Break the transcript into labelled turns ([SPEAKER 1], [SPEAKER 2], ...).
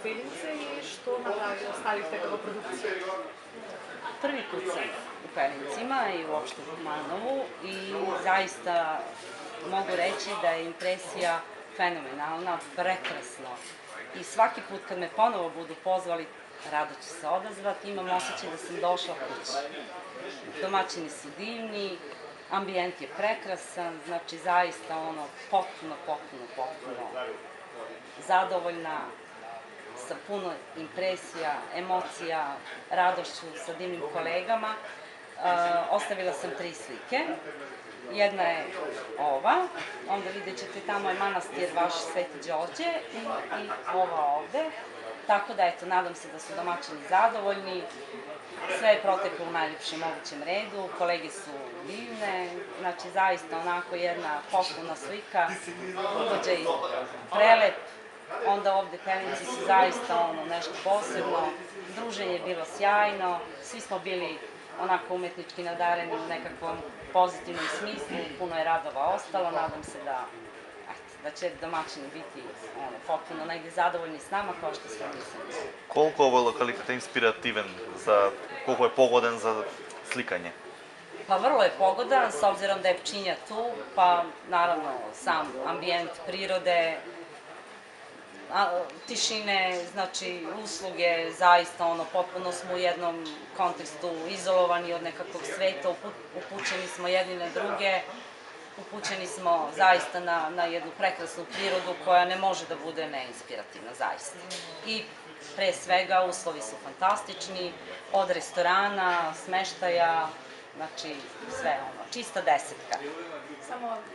[SPEAKER 1] gostilnice i što stavite kao produkciju?
[SPEAKER 2] Prvi put sam u Pelincima i uopšte u Kumanovu i zaista mogu reći da je impresija fenomenalna, prekrasno. I svaki put kad me ponovo budu pozvali, rado ću se odazvati, imam osjećaj da sam došla kući. Domaćini su divni, ambijent je prekrasan, znači zaista potpuno zadovoljna, sa puno impresija, emocija, radošću sa divnim kolegama. Ostavila sam 3 slike. Jedna je ova, onda vidjet ćete tamo je manastir vaš Sveti Đorđe i ova ovde. Tako da, eto, nadam se da su domaćini zadovoljni. Sve je proteklo u najljepšem mogućem redu, kolege su divne, znači zaista onako jedna potpuna slika, ugođaj prelep, onda ovde Pelinci su zaista nešto posebno, druženje je bilo sjajno, svi smo bili onako umetnički nadareni u nekakvom pozitivnom smislu, puno je radova ostalo, nadam se da će domaćini biti potpuno negde zadovoljni s nama kao što smo mislili.
[SPEAKER 3] Koliko je ovaj lokalitet inspirativen, koliko je pogodan za slikanje?
[SPEAKER 2] Pa vrlo je pogodan, s obzirom da je Pčinja tu, pa naravno sam ambijent prirode, tišine, znači usluge, zaista potpuno smo u jednom kontekstu izolovani od nekakvog sveta, upućeni smo jedni na druge, upućeni smo zaista na jednu prekrasnu prirodu koja ne može da bude neinspirativna, zaista. I pre svega uslovi su fantastični, od restorana, smeštaja, znači sve čista desetka.